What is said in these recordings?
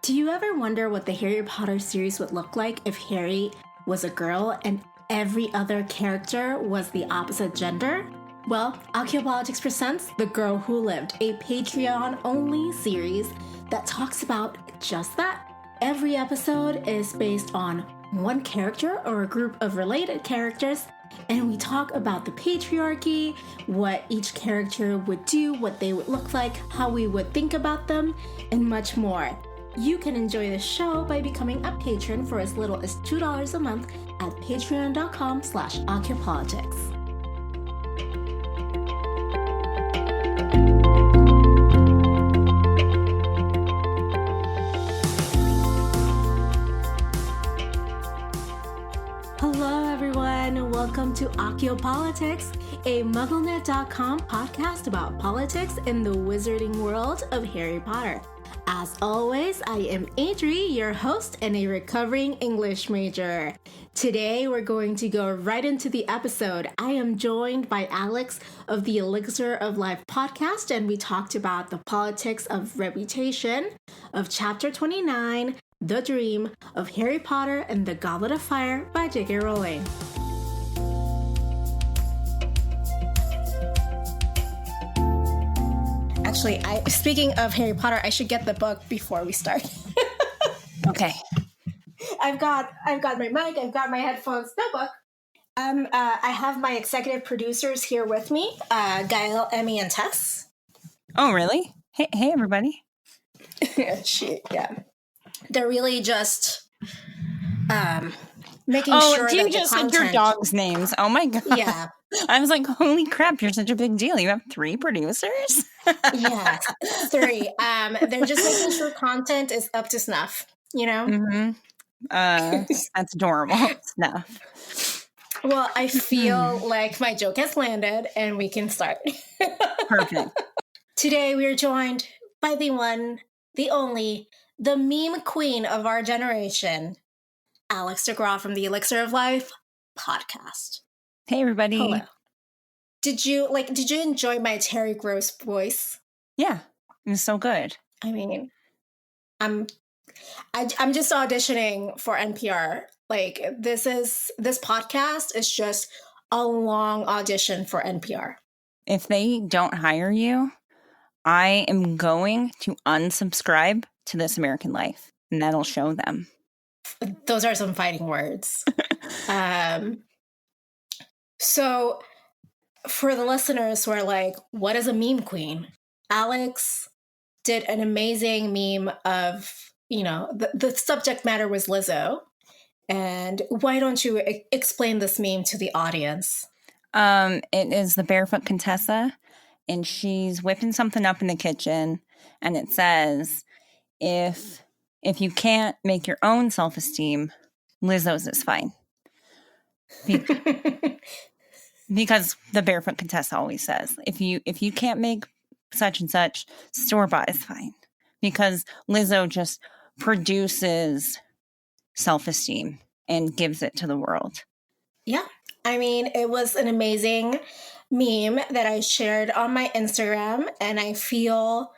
Do you ever wonder what the Harry Potter series would look like if Harry was a girl and every other character was the opposite gender? Well, Archaeopolitics presents The Girl Who Lived, a Patreon-only series that talks about just that. Every episode is based on one character or a group of related characters, and we talk about the patriarchy, what each character would do, what they would look like, how we would think about them, and much more. You can enjoy the show by becoming a patron for as little as $2 a month at patreon.com/Archaeopolitics. Hello everyone, welcome to Archaeopolitics, a MuggleNet.com podcast about politics in the wizarding world of Harry Potter. As always, I am Adri, your host and a recovering English major. Today, we're going to go right into the episode. I am joined by Alex of the Elixir of Life podcast, and we talked about the politics of reputation of Chapter 29, The Dream of Harry Potter and the Goblet of Fire by J.K. Rowling. Actually, speaking of Harry Potter, I should get the book before we start. Okay. I've got my mic, I've got my headphones, no book. I have my executive producers here with me, Gail, Emmy, and Tess. Oh, really? Hey, everybody. Yeah. They're really just making sure that you just said your dog's names. Oh my god. Yeah. I was like, holy crap, you're such a big deal. You have 3 producers? Yes, 3. They're just making sure content is up to snuff, you know? Mm-hmm. That's adorable. Snuff. Well, I feel like my joke has landed and we can start. Perfect. Today we are joined by the one, the only, the meme queen of our generation, Alex DeGraw from the Elixir of Life podcast. Hey, everybody. Hello. Did you enjoy my Terry Gross voice? Yeah, it was so good. I mean, I'm just auditioning for NPR. Like this podcast is just a long audition for NPR. If they don't hire you, I am going to unsubscribe to This American Life, and that'll show them. Those are some fighting words. So for the listeners who are like, what is a meme queen? Alex did an amazing meme of, the subject matter was Lizzo. And why don't you explain this meme to the audience? It is the Barefoot Contessa, and she's whipping something up in the kitchen, and it says, if you can't make your own self-esteem, Lizzo's is fine. Because the Barefoot Contessa always says, if you can't make such and such, store-bought is fine. Because Lizzo just produces self-esteem and gives it to the world. Yeah. I mean, it was an amazing meme that I shared on my Instagram, and I feel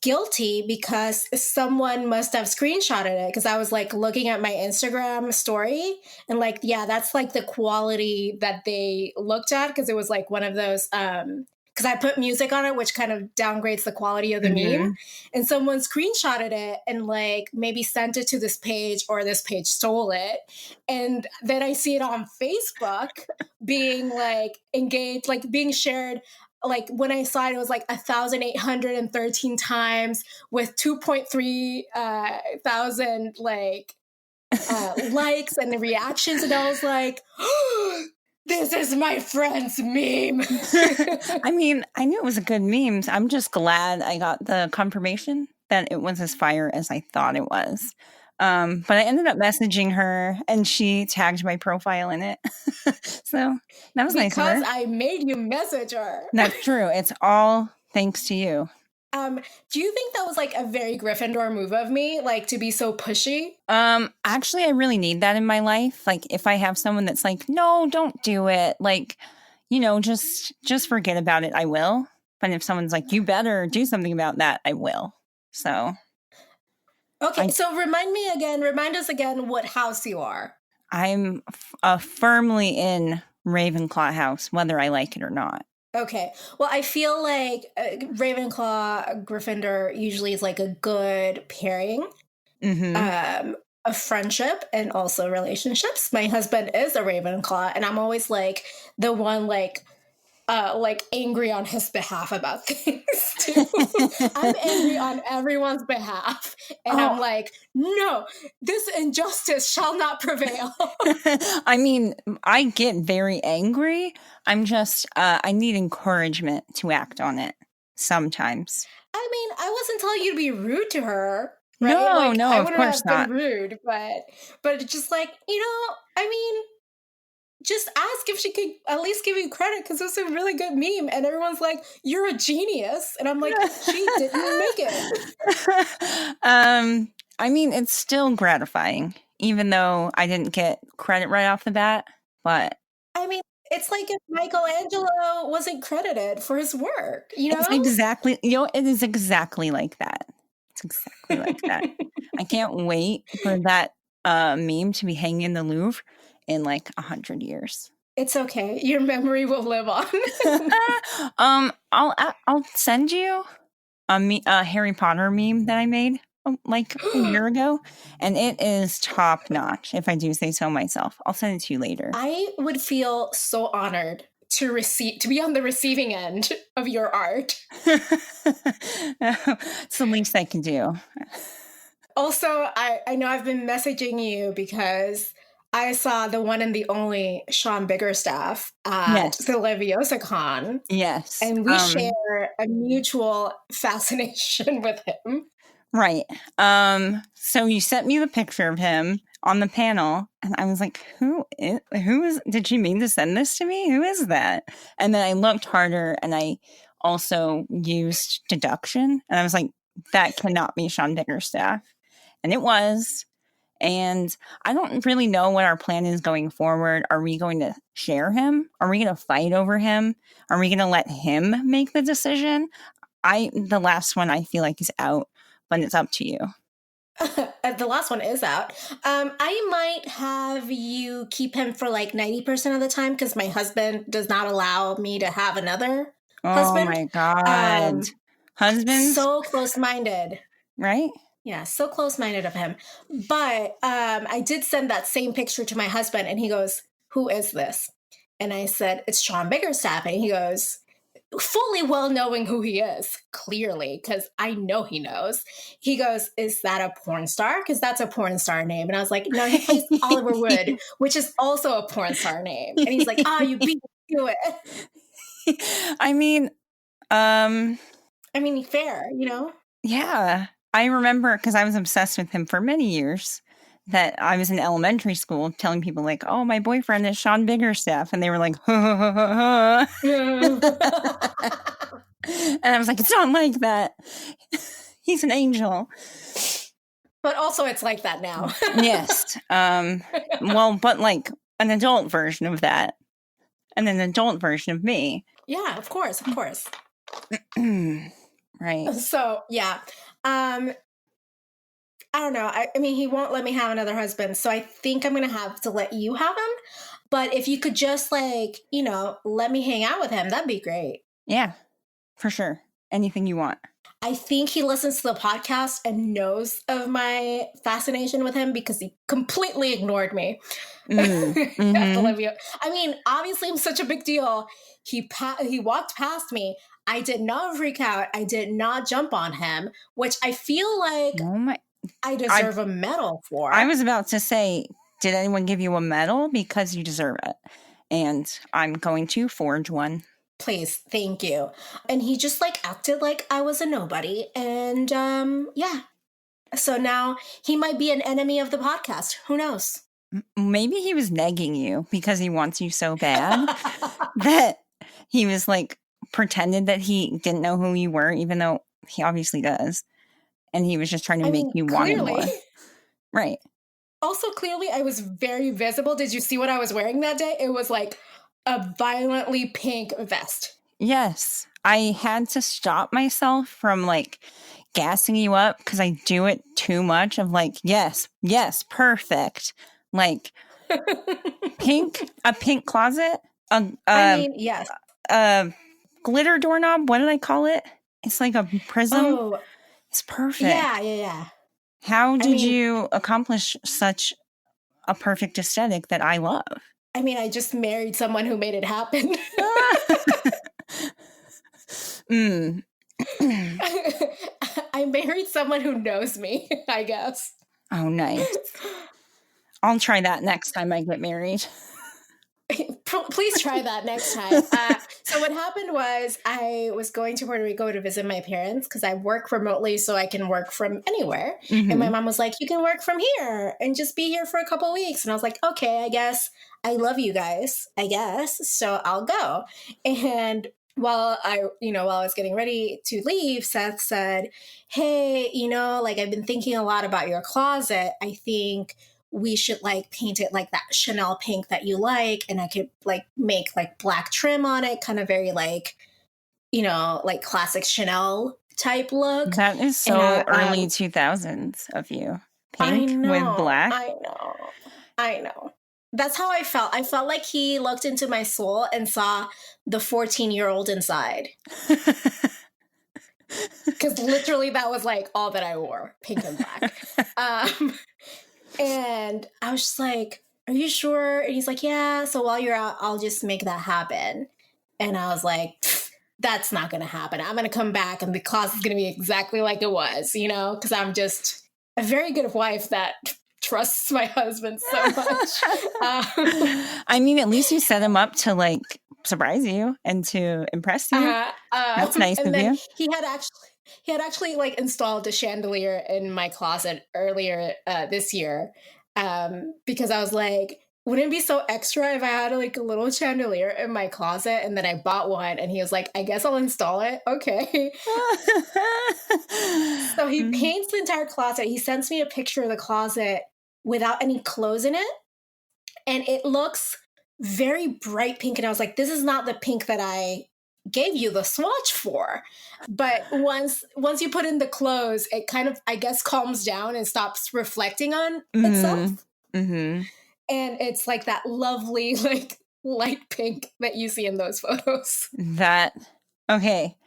guilty because someone must have screenshotted it, because I was like looking at my Instagram story and like, yeah, that's like the quality that they looked at, because it was like one of those because I put music on it, which kind of downgrades the quality of the meme, and someone screenshotted it and like maybe sent it to this page, or this page stole it, and then I see it on Facebook being like engaged, like being shared. Like when I saw it, it was like 1,813 times with 2.3 thousand likes and the reactions, and I was like, oh, this is my friend's meme. I mean, I knew it was a good meme. I'm just glad I got the confirmation that it was as fire as I thought it was. But I ended up messaging her, and she tagged my profile in it. So that was nice of her. Because I made you message her. That's true. It's all thanks to you. Do you think that was like a very Gryffindor move of me, like to be so pushy? Actually, I really need that in my life. Like if I have someone that's like, no, don't do it. Like, just forget about it. I will. But if someone's like, you better do something about that, I will. So Okay, so remind us again what house you are. I'm firmly in Ravenclaw house, whether I like it or not. Okay. Well, I feel like Ravenclaw, Gryffindor usually is like a good pairing Mm-hmm. of friendship and also relationships. My husband is a Ravenclaw, and I'm always like the one like angry on his behalf about things too. I'm angry on everyone's behalf, and Oh, I'm like, no, this injustice shall not prevail. I mean, I get very angry. I'm just, I need encouragement to act on it sometimes. I mean, I wasn't telling you to be rude to her, right? No, Like no, I of wouldn't course have been not. rude, but it's just like, I mean, just ask if she could at least give you credit because it's a really good meme. And everyone's like, you're a genius. And I'm like, she didn't make it. I mean, it's still gratifying, even though I didn't get credit right off the bat, but I mean, it's like if Michelangelo wasn't credited for his work, you it's know? exactly, it is exactly like that. It's exactly like that. I can't wait for that meme to be hanging in the Louvre in like 100 years. It's okay. Your memory will live on. I'll send you a Harry Potter meme that I made like a year ago, and it is top notch. If I do say so myself, I'll send it to you later. I would feel so honored to be on the receiving end of your art. It's the least I can do. Also, I know I've been messaging you because I saw the one and the only Sean Biggerstaff at Yes, the Leviosa Con, yes. and we share a mutual fascination with him. Right. So you sent me the picture of him on the panel, and I was like, did she mean to send this to me? Who is that? And then I looked harder, and I also used deduction, and I was like, that cannot be Sean Biggerstaff. And it was. And I don't really know what our plan is going forward. Are we going to share him? Are we going to fight over him? Are we going to let him make the decision? The last one I feel like is out, but it's up to you. The last one is out. I might have you keep him for like 90% of the time because my husband does not allow me to have another Oh husband. my God. Husbands, So close-minded. right? Yeah, so close-minded of him. But I did send that same picture to my husband, and he goes, "Who is this?" And I said, "It's Sean Biggerstaff." And he goes, fully well knowing who he is, clearly, because I know he knows. He goes, "Is that a porn star? Because that's a porn star name." And I was like, "No, he plays Oliver Wood, which is also a porn star name." And he's like, "You beat me to it." I mean, Fair, you know? yeah. I remember because I was obsessed with him for many years that I was in elementary school telling people like, "Oh, my boyfriend is Sean Biggerstaff." And they were like, ha, ha, ha, ha. And I was like, it's not like that. He's an angel. But also it's like that now. Yes. Well, but like an adult version of that. And an adult version of me. Yeah, of course, of course. Right. So, yeah. I don't know. I mean, he won't let me have another husband, so I think I'm going to have to let you have him. But if you could just let me hang out with him, that'd be great. Yeah, for sure. Anything you want. I think he listens to the podcast and knows of my fascination with him because he completely ignored me. Mm-hmm. I mean, obviously I'm such a big deal. He walked past me. I did not freak out. I did not jump on him, which I feel like I deserve a medal for. I was about to say, did anyone give you a medal? Because you deserve it. And I'm going to forge one. Please, thank you. And he just acted like I was a nobody. And yeah. So now he might be an enemy of the podcast. Who knows? Maybe he was negging you because he wants you so bad that he was pretended that he didn't know who you were, even though he obviously does. And he was just trying to make you want him more. Right. Also, clearly, I was very visible. Did you see what I was wearing that day? It was like a violently pink vest. Yes. I had to stop myself from gassing you up because I do it too much of like, yes, perfect. Like a pink closet, I mean, yes. a glitter doorknob. What did I call it? It's like a prism. Oh, It's perfect. yeah. How I did mean, you accomplish such a perfect aesthetic that I love? I just married someone who made it happen. I married someone who knows me, I guess. Oh, nice. I'll try that next time I get married. Please try that next time. So what happened was I was going to Puerto Rico to visit my parents because I work remotely so I can work from anywhere. Mm-hmm. And my mom was like, you can work from here and just be here for a couple of weeks. And I was like, okay, I guess I love you guys, I guess. So I'll go. And while I was getting ready to leave, Seth said, hey, like I've been thinking a lot about your closet. I think we should like paint it like that Chanel pink that you like. And I could like make like black trim on it, kind of very like, like classic Chanel type look. That is so early 2000s of you. Pink with black. I know. That's how I felt. I felt like he looked into my soul and saw the 14-year-old inside. Because literally that was like all that I wore, pink and black. And I was just like, are you sure? And he's like, yeah. So while you're out, I'll just make that happen. And I was like, that's not going to happen. I'm going to come back and the closet is going to be exactly like it was, because I'm just a very good wife that trusts my husband so much. I mean, at least you set him up to like surprise you and to impress you. That's nice of you. He had actually like installed a chandelier in my closet earlier this year because I was like, wouldn't it be so extra if I had like a little chandelier in my closet? And then I bought one and he was like, I guess I'll install it. Okay. So he paints the entire closet. He sends me a picture of the closet without any clothes in it. And it looks very bright pink. And I was like, this is not the pink that I gave you the swatch for. But once you put in the clothes, it kind of, I guess, calms down and stops reflecting on itself. Mm-hmm. And it's like that lovely, like, light pink that you see in those photos. Okay.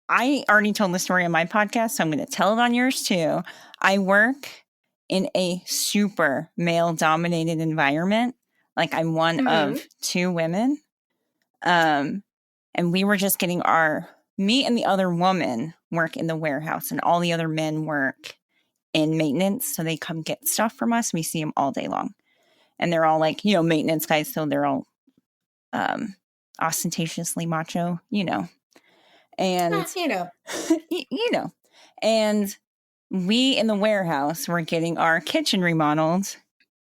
I already told the story on my podcast, so I'm going to tell it on yours too. I work in a super male-dominated environment. Like, I'm one of two women. And we were just getting me and the other woman work in the warehouse, and all the other men work in maintenance. So they come get stuff from us. We see them all day long. And they're all like, maintenance guys. So they're all ostentatiously macho, And, and we in the warehouse were getting our kitchen remodeled.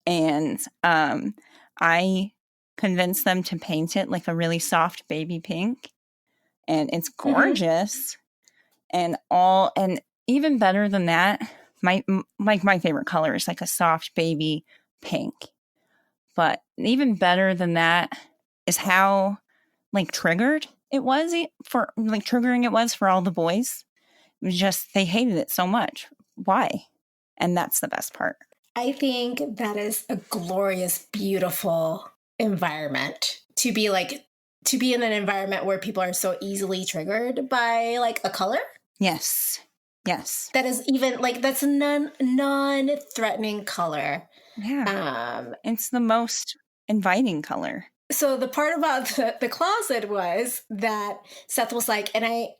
And I convinced them to paint it like a really soft baby pink. And it's gorgeous. And even better than that, my favorite color is like a soft baby pink. But even better than that is how like triggered it was for like triggering it was for all the boys. It was just, they hated it so much. Why? And that's the best part. I think that is a glorious, beautiful environment to be in an environment where people are so easily triggered by like a color. Yes. That is even like, that's a non-threatening color. Yeah. It's the most inviting color. So the part about the closet was that Seth was like, and I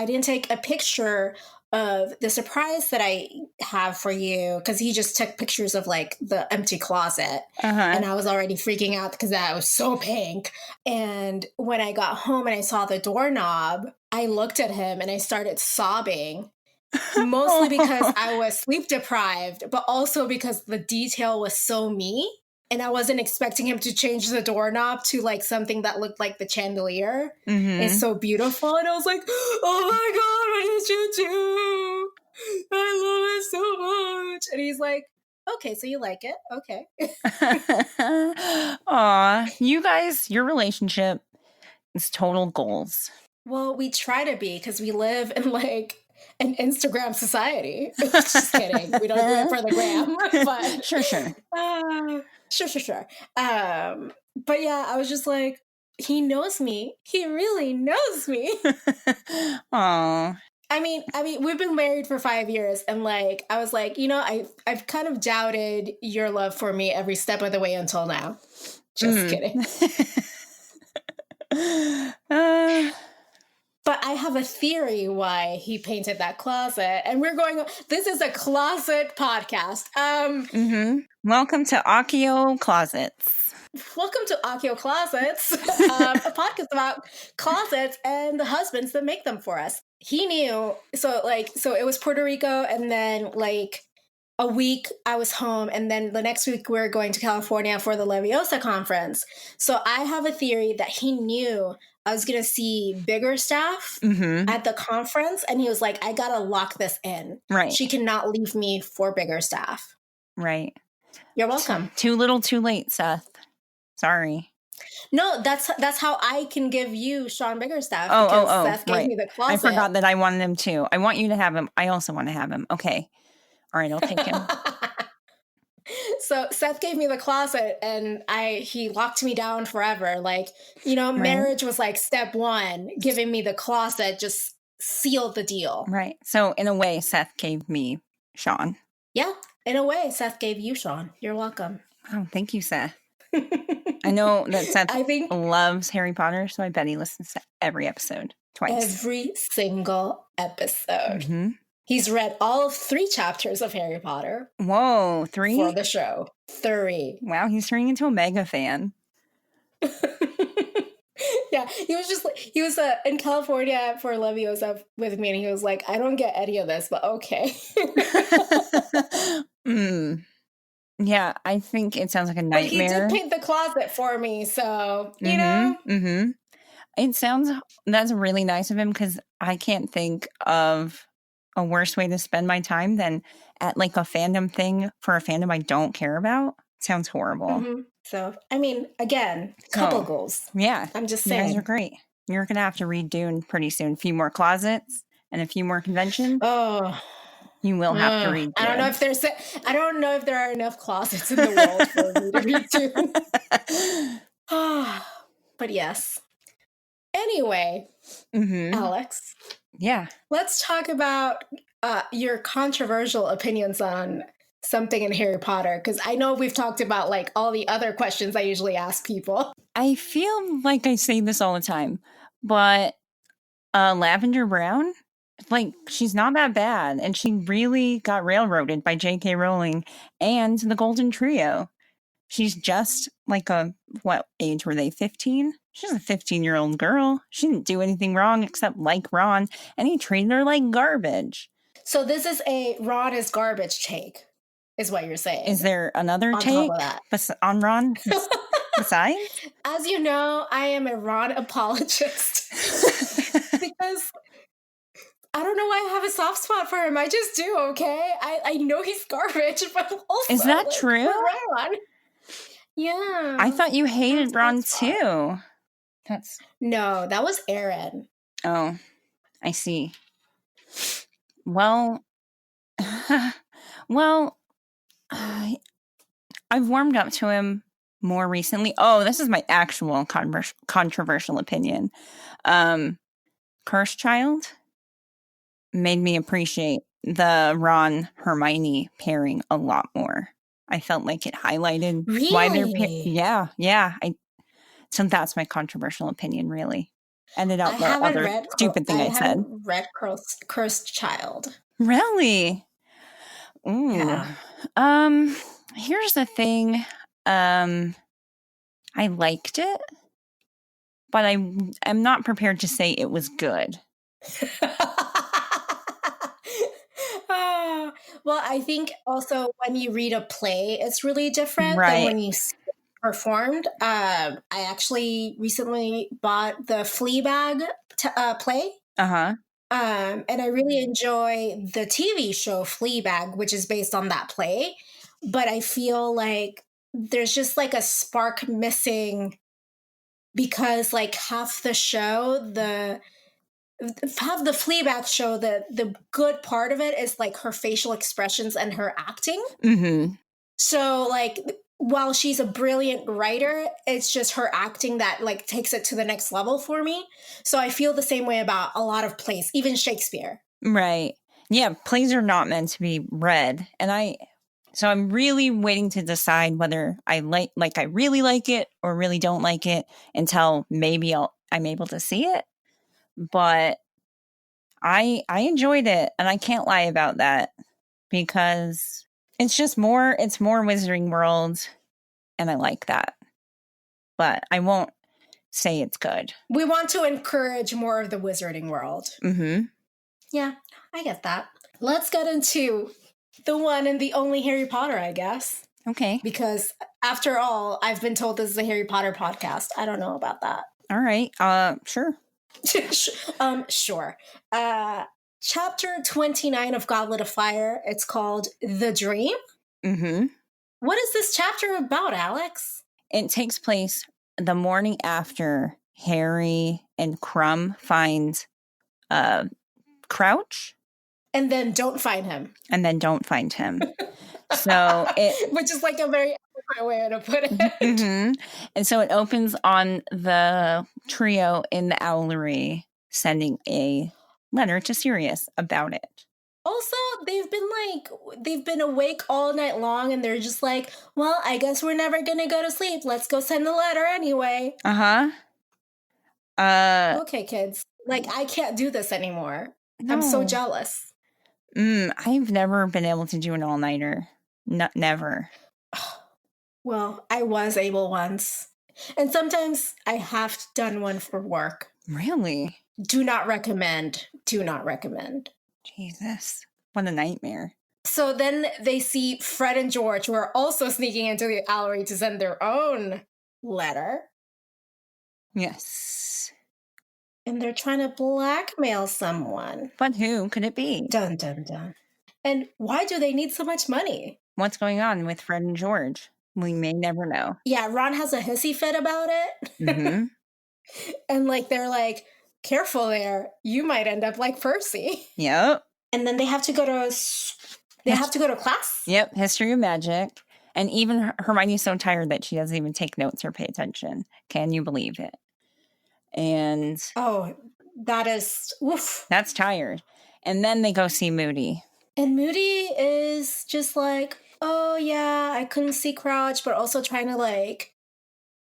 didn't take a picture of the surprise that I have for you because he just took pictures of like the empty closet. And I was already freaking out because that was so pink. And when I got home and I saw the doorknob, I looked at him and I started sobbing. Mostly because I was sleep deprived, but also because the detail was so me. And I wasn't expecting him to change the doorknob to like something that looked like the chandelier. It's so beautiful. And I was like, oh my God, what did you do? I love it so much. And he's like, okay, so you like it. Okay. Aw, you guys, your relationship is total goals. Well, we try to be because we live in like an Instagram society. Just kidding. We don't do it for the gram, but Sure. sure. But yeah, I was just like, he knows me. He really knows me. Aw. I mean, we've been married for 5 years, and like, I was like, I've kind of doubted your love for me every step of the way until now. Just kidding. But I have a theory why he painted that closet, and this is a closet podcast. Welcome to Akio Closets. Welcome to Akio Closets, a podcast about closets and the husbands that make them for us. He knew, so it was Puerto Rico, and then like a week I was home, and then the next week we were going to California for the Leviosa conference. So I have a theory that he knew I was going to see Biggerstaff at the conference, and he was like, I got to lock this in. Right. She cannot leave me for Biggerstaff. Right. You're welcome. Too little, too late, Seth. Sorry. No, that's how I can give you Sean Biggerstaff. Oh, Seth gave me the closet. I forgot that I wanted him too. I want you to have him. I also want to have him. Okay. All right, I'll take him. So Seth gave me the closet, and he locked me down forever. Like, marriage was like step 1. Giving me the closet just sealed the deal. Right. So in a way, Seth gave me Sean. Yeah. In a way, Seth gave you Sean. You're welcome. Oh, thank you, Seth. I know that Seth loves Harry Potter, so I bet he listens to every episode twice. Every single episode. He's read all 3 chapters of Harry Potter. Whoa, 3? For the show. 3. Wow, he's turning into a mega fan. Yeah, he was in California for Leviosa with me, and he was like, I don't get any of this, but okay. Yeah, I think it sounds like a nightmare. But he did paint the closet for me, so, you know. That's really nice of him, because I can't think of a worse way to spend my time than at like a fandom thing for a fandom I don't care about. Sounds horrible. So, I mean, again, couple goals. Yeah. I'm just saying. You guys are great. You're going to have to read Dune pretty soon. A few more closets and a few more conventions. Oh. You will have to read Dune. I don't know if there are enough closets in the world for me to read Dune. But yes. Anyway, Alex. Yeah. Let's talk about your controversial opinions on something in Harry Potter, because I know we've talked about like all the other questions I usually ask people. I feel like I say this all the time, but Lavender Brown, like, she's not that bad, and she really got railroaded by J.K. Rowling and the Golden Trio. She's just like what age were they, 15? She's a 15-year-old girl. She didn't do anything wrong except like Ron, and he treated her like garbage. So this is a Ron is garbage take, is what you're saying. Is there another on take top of that? On Ron besides? As you know, I am a Ron apologist. Because I don't know why I have a soft spot for him. I just do, okay? I know he's garbage, but also... Is that true? Ron. Yeah. I thought you hated Ron too. No, that was Aaron. Oh, I see. Well, I've warmed up to him more recently. Oh, this is my actual controversial opinion. Cursed Child made me appreciate the Ron Hermione pairing a lot more. I felt like it highlighted why they're so that's my controversial opinion, really. Ended up the other stupid thing I said. I haven't read Cursed Child. Really? Ooh. Yeah. Here's the thing. I liked it, but I'm not prepared to say it was good. Well, I think also when you read a play, it's really different than when you see it performed. I actually recently bought the Fleabag play. And I really enjoy the TV show Fleabag, which is based on that play. But I feel like there's just like a spark missing, because like half the show, have the Fleabag show, the good part of it is like her facial expressions and her acting. Mm-hmm. So like while she's a brilliant writer, it's just her acting that like takes it to the next level for me. So I feel the same way about a lot of plays, even Shakespeare. Right. Yeah, plays are not meant to be read. And so I'm really waiting to decide whether I I really like it or really don't like it until maybe I'm able to see it. But I enjoyed it, and I can't lie about that because it's more Wizarding World, and I like that. But I won't say it's good. We want to encourage more of the Wizarding World. Mm-hmm. Yeah, I get that. Let's get into the one and the only Harry Potter, I guess. Okay. Because after all, I've been told this is a Harry Potter podcast. I don't know about that. All right. Sure. Sure. Chapter 29 of Goblet of Fire. It's called The Dream. Mm-hmm. What is this chapter about, Alex? It takes place the morning after Harry and Crumb find Crouch. And then don't find him. And then don't find him. So which is like a very eloquent way to put it. Mm-hmm. And so it opens on the trio in the owlery sending a letter to Sirius about it. Also, they've been awake all night long, and they're just like, well, I guess we're never gonna go to sleep. Let's go send the letter anyway. Okay, kids. Like, I can't do this anymore. No. I'm so jealous. I've never been able to do an all-nighter. Never. Well, I was able once. And sometimes I have done one for work. Really? Do not recommend. Do not recommend. Jesus. What a nightmare. So then they see Fred and George, who are also sneaking into the owlery to send their own letter. Yes. And they're trying to blackmail someone. But who could it be? Dun, dun, dun. And why do they need so much money? What's going on with Fred and George? We may never know. Yeah, Ron has a hissy fit about it. Mm-hmm. And like, they're like, careful there. You might end up like Percy. Yep. And then they have to go to class. Yep, History of Magic. And even Hermione's so tired that she doesn't even take notes or pay attention. Can you believe it? And that is oof. That's tired. And then they go see Moody. And Moody is just like, oh yeah, I couldn't see Crouch, but also trying to like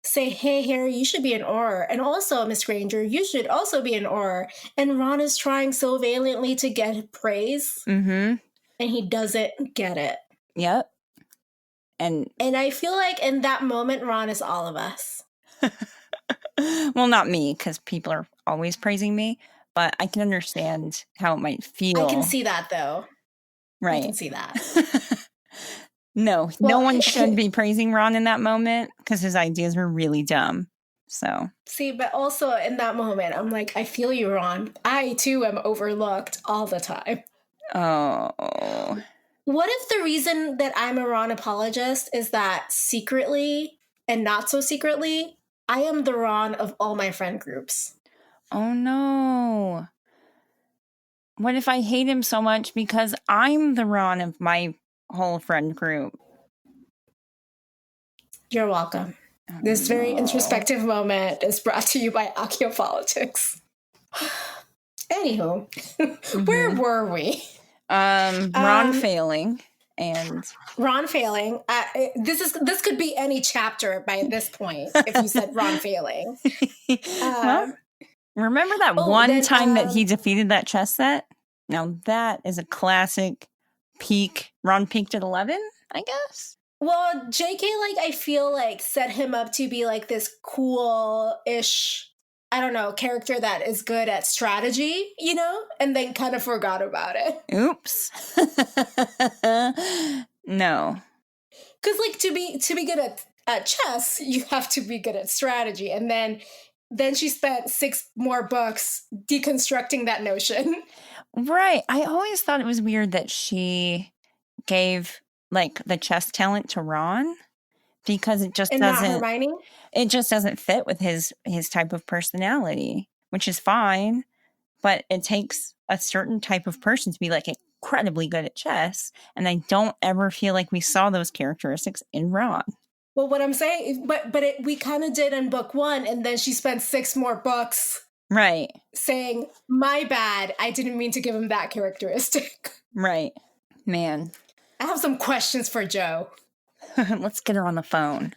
say, hey, Harry, you should be an Auror. And also, Miss Granger, you should also be an Auror. And Ron is trying so valiantly to get praise. Mm-hmm. And he doesn't get it. Yep. And I feel like in that moment, Ron is all of us. Well, not me, because people are always praising me. But I can understand how it might feel. I can see that, though. Right. I can see that. No one should be praising Ron in that moment because his ideas were really dumb. So see, but also in that moment, I'm like, I feel you, Ron. I too am overlooked all the time. Oh. What if the reason that I'm a Ron apologist is that secretly and not so secretly, I am the Ron of all my friend groups? Oh no. What if I hate him so much because I'm the Ron of my whole friend group? You're welcome. Oh, this very introspective moment is brought to you by Archaeopolitics. Anywho, mm-hmm. Where were we? Ron failing and Ron failing. This could be any chapter by this point if you said Ron failing. Well, remember that one time that he defeated that chess set? Now that is a classic peak. Ron peaked at 11, I guess. Well, JK, like, I feel like set him up to be like this cool-ish, I don't know, character that is good at strategy, you know, and then kind of forgot about it. Oops. No. Because like to be good at chess, you have to be good at strategy, and then she spent 6 more books deconstructing that notion. Right. I always thought it was weird that she gave like the chess talent to Ron because it just doesn't. Not Hermione? It just doesn't fit with his type of personality, which is fine. but it takes a certain type of person to be like incredibly good at chess. And I don't ever feel like we saw those characteristics in Ron. Well, what I'm saying, we kind of did in book 1, and then she spent 6 more books right saying, my bad, I didn't mean to give him that characteristic. Right. Man. I have some questions for Jo. Let's get her on the phone.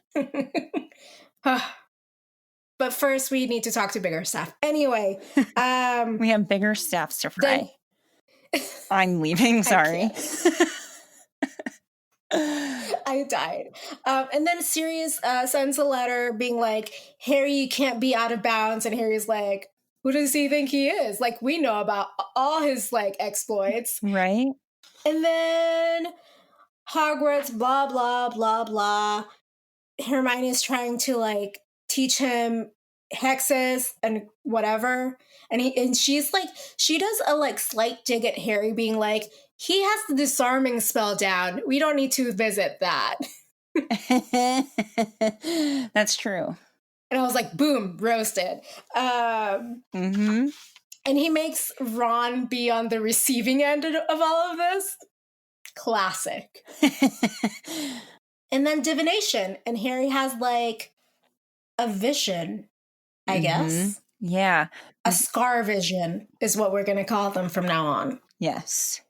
But first, we need to talk to Biggerstaff. Anyway. We have bigger staffs to fry. I'm leaving, sorry. I died. And then Sirius sends a letter being like, Harry, you can't be out of bounds. And Harry's like, who does he think he is? Like, we know about all his, like, exploits. Right. And then Hogwarts, blah, blah, blah, blah. Hermione's trying to, like, teach him hexes and whatever. And she's like, she does a, like, slight dig at Harry being like, he has the disarming spell down. We don't need to visit that. That's true. And I was like, boom, roasted. And he makes Ron be on the receiving end of all of this. Classic. And then divination. And Harry has like a vision, I guess. Yeah. A scar vision is what we're going to call them from now on. Yes.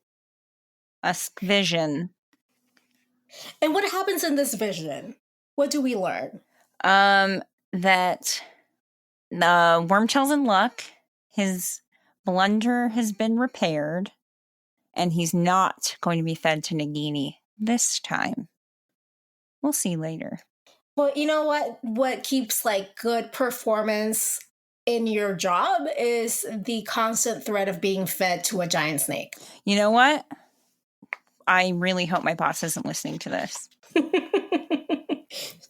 A vision. And what happens in this vision? What do we learn? That Wormtail's in luck. His blunder has been repaired. And he's not going to be fed to Nagini this time. We'll see later. Well, you know what? What keeps like good performance in your job is the constant threat of being fed to a giant snake. You know what? I really hope my boss isn't listening to this.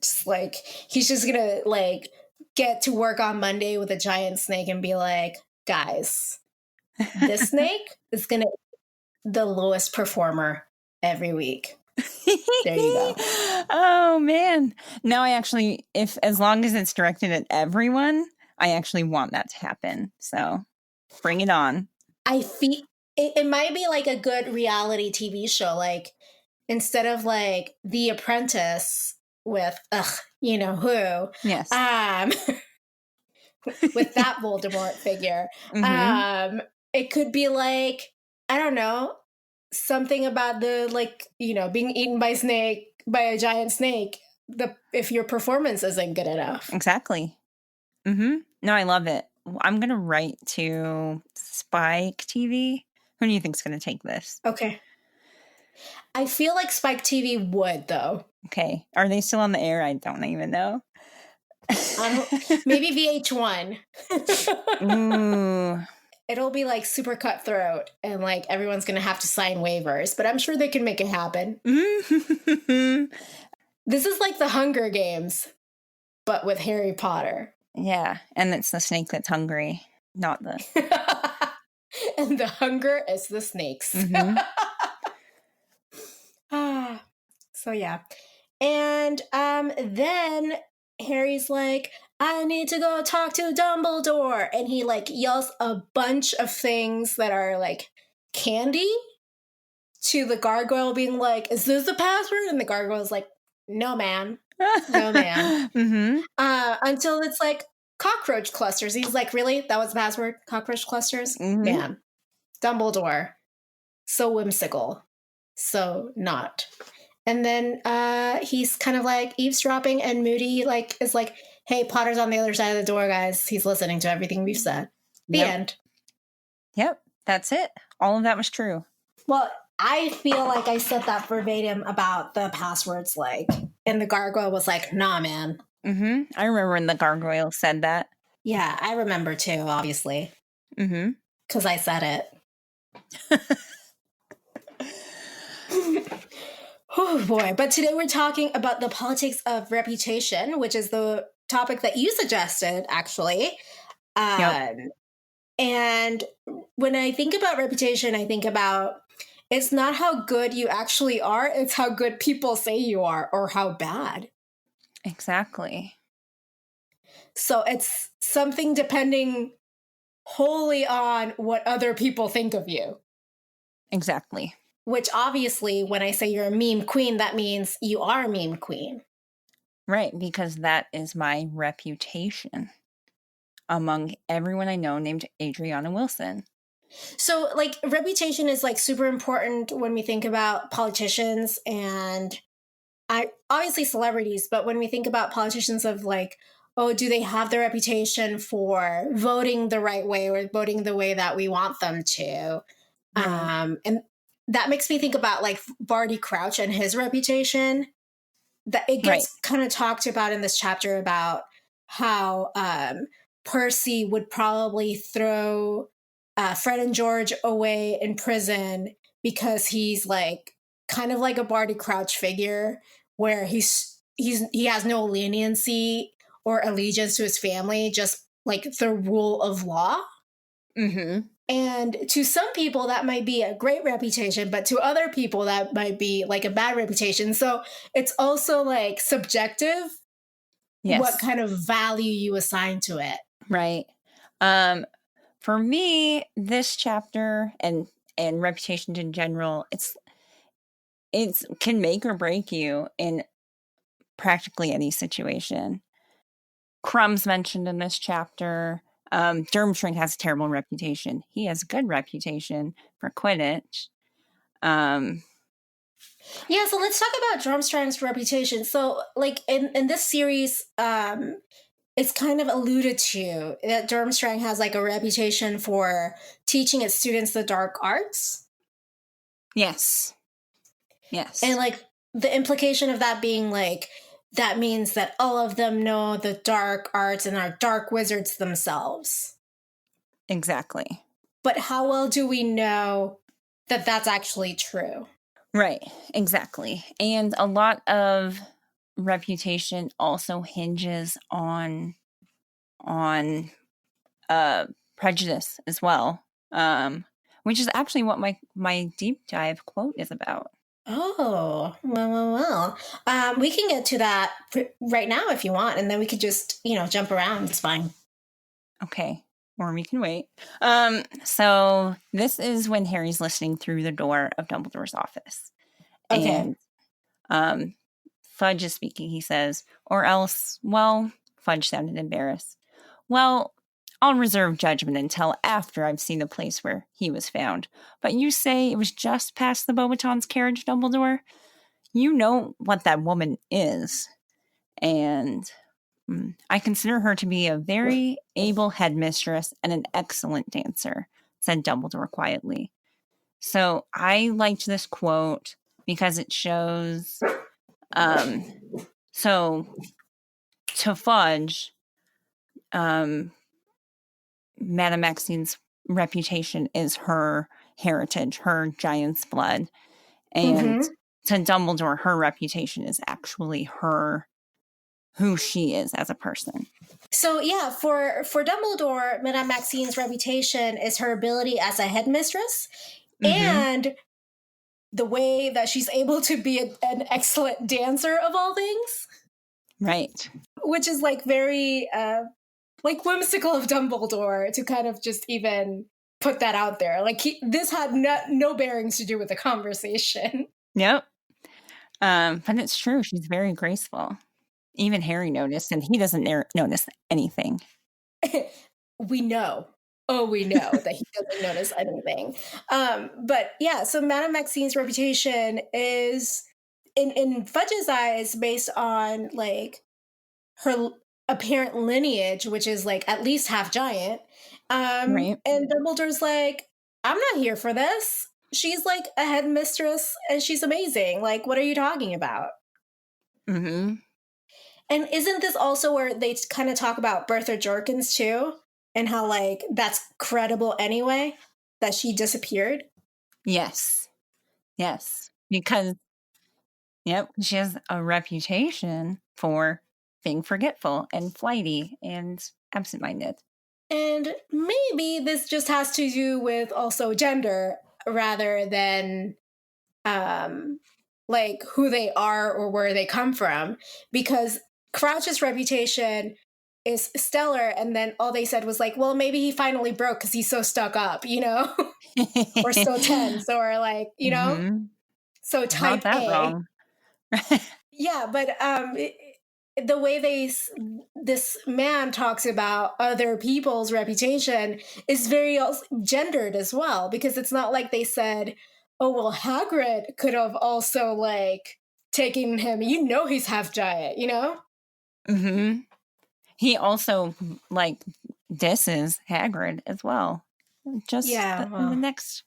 Just like, he's just gonna like get to work on Monday with a giant snake and be like, guys, this snake is gonna be the lowest performer every week. There you go. Oh man. Now I actually, as long as it's directed at everyone, I actually want that to happen. So bring it on. I feel it might be like a good reality TV show. Like instead of like The Apprentice with you know who. Yes. With that Voldemort figure. It could be like, I don't know, something about the like, you know, being eaten by a giant snake. If your performance isn't good enough. Exactly. No, I love it. I'm gonna write to Spike TV. Who do you think's gonna take this? Okay. I feel like Spike TV would though. Okay. Are they still on the air? I don't even know. Maybe VH1. Ooh. It'll be like super cutthroat and like everyone's gonna have to sign waivers, but I'm sure they can make it happen. This is like the Hunger Games, but with Harry Potter. Yeah, and it's the snake that's hungry, not the... And the hunger is the snakes. So yeah. And then Harry's like, I need to go talk to Dumbledore. And he like yells a bunch of things that are like candy to the gargoyle being like, is this the password? And the gargoyle's like, no, man. No, man. Until it's like cockroach clusters. He's like, really? That was the password? Cockroach clusters? Man. Dumbledore. So whimsical. So not. And then he's kind of like eavesdropping, and Moody like is like, hey, Potter's on the other side of the door, guys. He's listening to everything we've said. The end. Yep. That's it. All of that was true. Well, I feel like I said that verbatim about the passwords, like, and the gargoyle was like, nah, man. I remember when the gargoyle said that. Yeah, I remember too, obviously. Because I said it. Oh boy. But today we're talking about the politics of reputation, which is the topic that you suggested, actually. And when I think about reputation, I think about it's not how good you actually are, it's how good people say you are or how bad. Exactly. So it's something depending wholly on what other people think of you. Exactly. Which obviously, when I say you're a meme queen, that means you are a meme queen. Right, because that is my reputation among everyone I know named Adriana Wilson. So, like, reputation is like super important when we think about politicians and obviously celebrities, but when we think about politicians of like, oh, do they have the reputation for voting the right way or voting the way that we want them to? Right. And that makes me think about like Barty Crouch and his reputation. That it Right. gets kind of talked about in this chapter about how Percy would probably throw Fred and George away in prison because he's like kind of like a Barty Crouch figure where he has no leniency or allegiance to his family, just like the rule of law. Mm-hmm. And to some people, that might be a great reputation, but to other people, that might be like a bad reputation. So it's also like subjective what Yes. kind of value you assign to it. Right. For me, this chapter and reputation in general, it's can make or break you in practically any situation. Crumb's mentioned in this chapter. Durmstrang has a terrible reputation. He has a good reputation for Quidditch. Yeah, so let's talk about Durmstrang's reputation. So, like in this series, it's kind of alluded to that Durmstrang has like a reputation for teaching its students the dark arts. Yes. Yes. And like the implication of that being like that means that all of them know the dark arts and are dark wizards themselves. Exactly. But how well do we know that that's actually true? Right. Exactly. And a lot of reputation also hinges on prejudice as well, which is actually what my deep dive quote is about. Oh, well. We can get to that right now if you want, and then we could just, jump around. It's fine. Okay. Or we can wait. So this is when Harry's listening through the door of Dumbledore's office. Okay. And Fudge is speaking. He says, or else, well, Fudge sounded embarrassed. Well, I'll reserve judgment until after I've seen the place where he was found. But you say it was just past the Beauxbatons' carriage, Dumbledore? You know what that woman is. And I consider her to be a very able headmistress and an excellent dancer, said Dumbledore quietly. So I liked this quote because it shows, so to Fudge, Madame Maxine's reputation is her heritage, her giant's blood. And to Dumbledore, her reputation is actually who she is as a person. So yeah, for Dumbledore, Madame Maxine's reputation is her ability as a headmistress and the way that she's able to be an excellent dancer of all things. Right. Which is like very like whimsical of Dumbledore to kind of just even put that out there. Like this had no bearings to do with the conversation. Yep. But it's true. She's very graceful. Even Harry noticed, and he doesn't notice anything. We know. Oh, we know that he doesn't notice anything. But yeah, so Madame Maxine's reputation is, in Fudge's eyes, based on like her apparent lineage, which is like at least half giant. Right. And Dumbledore's like, I'm not here for this. She's like a headmistress and she's amazing. Like, what are you talking about? Mm-hmm. And isn't this also where they kind of talk about Bertha Jorkins too? And how like that's credible anyway, that she disappeared? Yes. Yes. Because, yep, she has a reputation for being forgetful and flighty and absent-minded. And maybe this just has to do with also gender rather than like who they are or where they come from, because Crouch's reputation is stellar. And then all they said was like, well, maybe he finally broke because he's so stuck up, or so tense, or like, so Not type that A. wrong. Yeah, but the way this man talks about other people's reputation is very gendered as well, because it's not like they said, oh, well, Hagrid could have also like taken him. He's half giant, Mm-hmm. He also like disses Hagrid as well. Just in the next,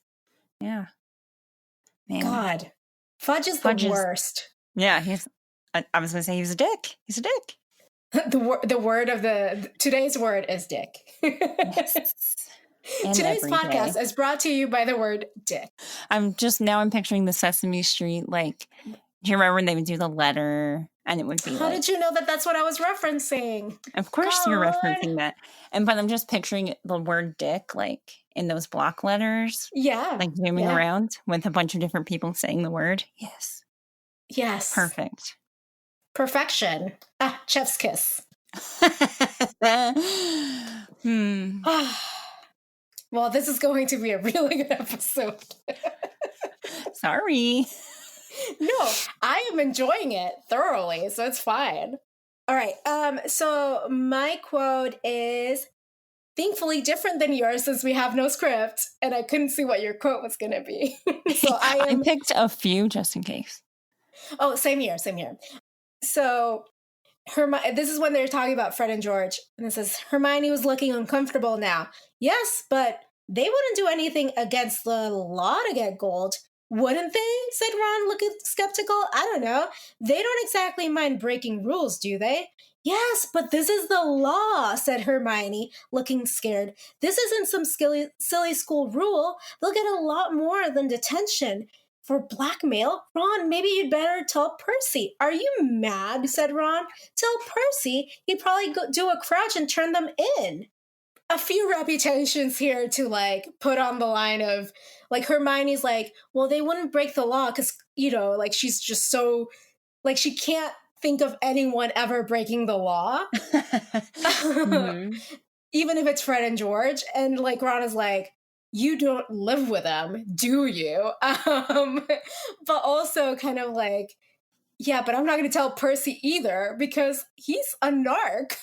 yeah, man. God, Fudge is Fudge the worst. Yeah, I was gonna say he's a dick. He's a dick. The word of today's word is dick. Yes. And today's podcast is brought to you by the word dick. I'm picturing the Sesame Street, like, do you remember when they would do the letter and it would be How did you know that that's what I was referencing? Of course you're referencing that. But I'm just picturing the word dick, like, in those block letters. Yeah. Like, zooming around with a bunch of different people saying the word. Yes. Yes. Perfect. Perfection. Chef's kiss. Well, this is going to be a really good episode. Sorry. No, I am enjoying it thoroughly, so it's fine. All right. So my quote is thankfully different than yours since we have no script, and I couldn't see what your quote was going to be. So I picked a few just in case. Oh, same here. So this is when they're talking about Fred and George, and it says Hermione was looking uncomfortable now. Yes, but they wouldn't do anything against the law to get gold, wouldn't they? Said Ron, looking skeptical. I don't know. They don't exactly mind breaking rules, do they? Yes, but this is the law, said Hermione, looking scared. This isn't some silly school rule. They'll get a lot more than detention. For blackmail? Ron, maybe you'd better tell Percy. Are you mad? Said Ron. Tell Percy. He'd probably do a crouch and turn them in. A few reputations here to like put on the line of like Hermione's like, well, they wouldn't break the law because, like she's just so like she can't think of anyone ever breaking the law. Even if it's Fred and George. And like Ron is like, you don't live with them, do you? But also kind of like, yeah, but I'm not going to tell Percy either because he's a narc,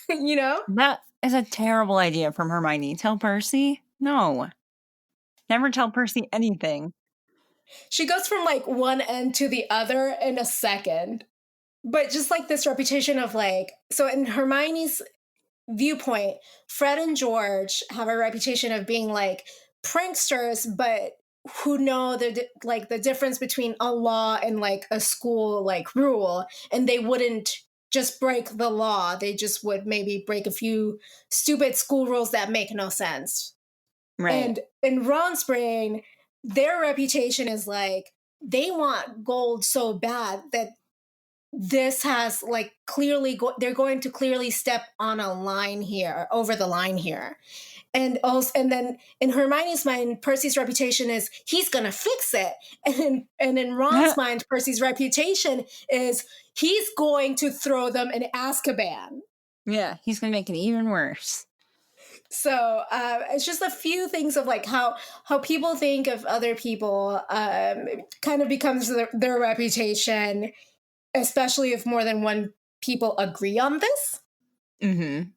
That is a terrible idea from Hermione. Tell Percy? No. Never tell Percy anything. She goes from like one end to the other in a second. But just like this reputation of like, so in Hermione's viewpoint, Fred and George have a reputation of being like pranksters, but who know the difference between a law and like a school like rule, and they wouldn't just break the law. They just would maybe break a few stupid school rules that make no sense. Right. And in Ron's brain, their reputation is like they want gold so bad that this has like clearly they're going to clearly step on a line here, over the line here. And then in Hermione's mind, Percy's reputation is he's gonna fix it, and in Ron's mind, Percy's reputation is he's going to throw them in Azkaban. Yeah, he's gonna make it even worse. So it's just a few things of like how people think of other people kind of becomes their reputation, especially if more than one people agree on this. Mm-hmm.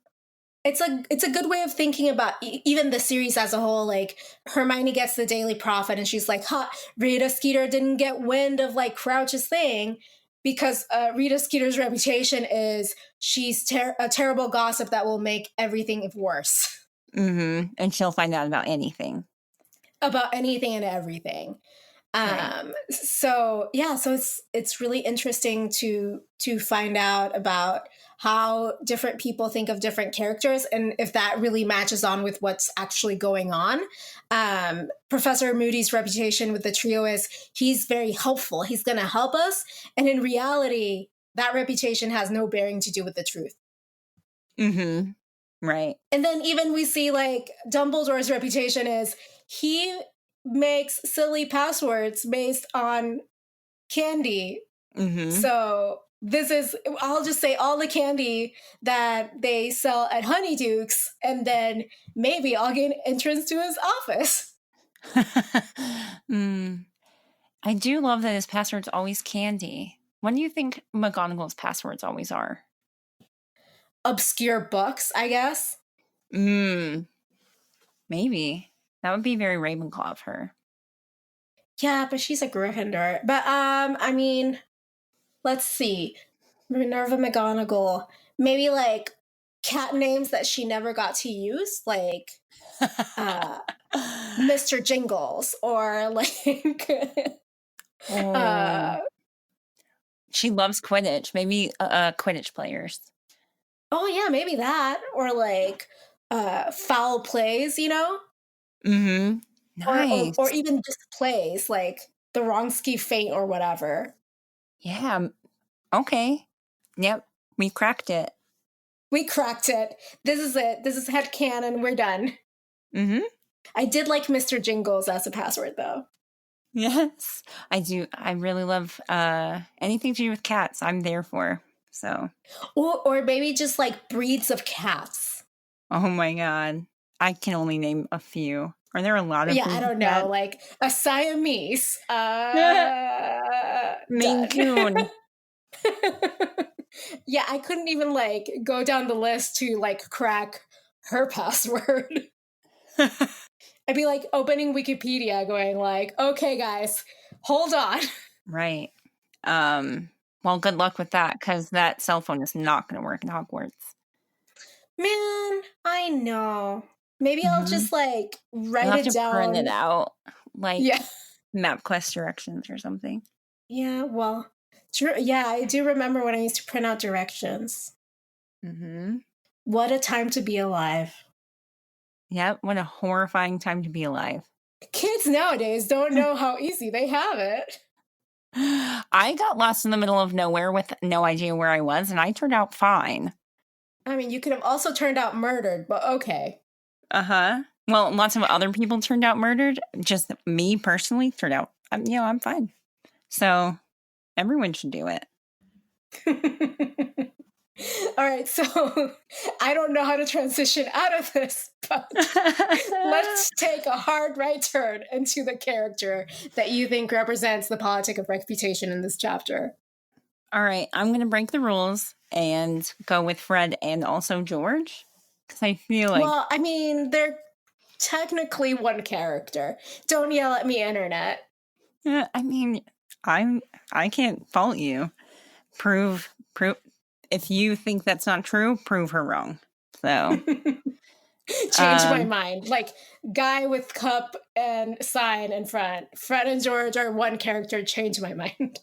It's a good way of thinking about even the series as a whole. Like Hermione gets the Daily Prophet and she's like, Rita Skeeter didn't get wind of like Crouch's thing because Rita Skeeter's reputation is she's a terrible gossip that will make everything worse. Mm-hmm. And she'll find out about anything. About anything and everything. Right. So it's really interesting to find out about how different people think of different characters and if that really matches on with what's actually going on. Professor Moody's reputation with the trio is he's very helpful. He's going to help us. And in reality, that reputation has no bearing to do with the truth. Mm-hmm. Right. And then even we see like Dumbledore's reputation is he makes silly passwords based on candy. Mm-hmm. So I'll just say all the candy that they sell at Honeyduke's, and then maybe I'll gain entrance to his office. I do love that his password's always candy. What do you think McGonagall's passwords always are? Obscure books, I guess. Maybe. That would be very Ravenclaw of her. Yeah, but she's a Gryffindor. But I mean, let's see. Minerva McGonagall. Maybe like cat names that she never got to use, like Mr. Jingles, or like she loves Quidditch. Maybe Quidditch players. Oh yeah, maybe that, or like foul plays, you know. Nice. Or even just plays like the Wronski Feint or whatever. Yeah. Okay. Yep. We cracked it. We cracked it. This is it. This is headcanon. We're done. I did like Mr. Jingles as a password, though. Yes, I do. I really love anything to do with cats. I'm there for. So, or maybe just like breeds of cats. Oh my god, I can only name a few. Are there a lot of? Yeah, I don't know. Like a Siamese, Maine Coon. Yeah, I couldn't even like go down the list to like crack her password. I'd be like opening Wikipedia going like, okay, guys, hold on. Right. Well, good luck with that, because that cell phone is not going to work in Hogwarts. Man, I know. Maybe I'll just like write it down. Print it out, like MapQuest directions or something. Yeah, well, true. Yeah, I do remember when I used to print out directions. What a time to be alive. Yep, what a horrifying time to be alive. Kids nowadays don't know how easy they have it. I got lost in the middle of nowhere with no idea where I was, and I turned out fine. I mean, you could have also turned out murdered, but okay. Well, lots of other people turned out murdered. Just me personally turned out, I'm fine. So everyone should do it. All right, so I don't know how to transition out of this, but let's take a hard right turn into the character that you think represents the politic of reputation in this chapter. All right, I'm going to break the rules and go with Fred and also George, because I feel like... Well, I mean, they're technically one character. Don't yell at me, internet. Yeah, I mean, I can't fault you. Prove. If you think that's not true, prove her wrong. So change my mind. Like guy with cup and sign in front. Fred and George are one character. Change my mind.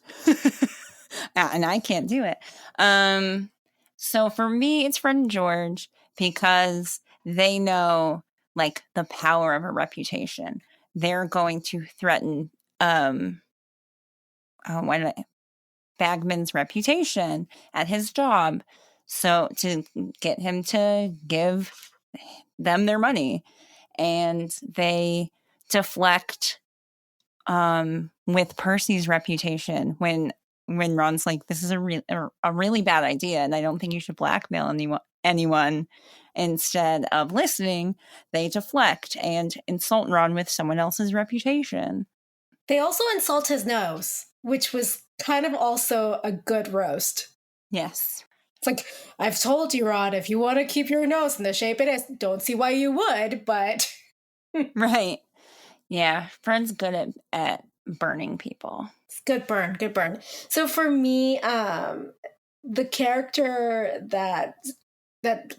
And I can't do it. So for me, it's Fred and George, because they know like the power of a reputation. They're going to threaten Bagman's reputation at his job, so to get him to give them their money, and they deflect with Percy's reputation when Ron's like, this is a really bad idea, and I don't think you should blackmail anyone. Instead of listening, they deflect and insult Ron with someone else's reputation. They also insult his nose, which was kind of also a good roast. Yes. It's like, I've told you, Ron, if you want to keep your nose in the shape it is, don't see why you would, but... Right. Yeah, Fred's good at burning people. It's good burn. So for me, the character that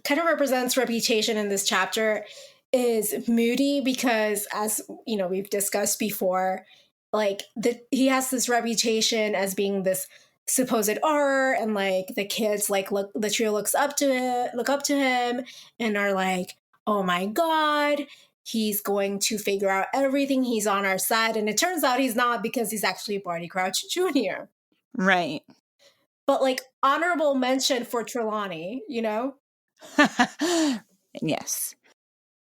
kind of represents reputation in this chapter is Moody, because as, you know, we've discussed before, like he has this reputation as being this supposed auror, and like the kids like the trio look up to him and are like, oh my god, he's going to figure out everything, he's on our side. And it turns out he's not, because he's actually Barty Crouch Jr. Right. But like honorable mention for Trelawney, you know? Yes.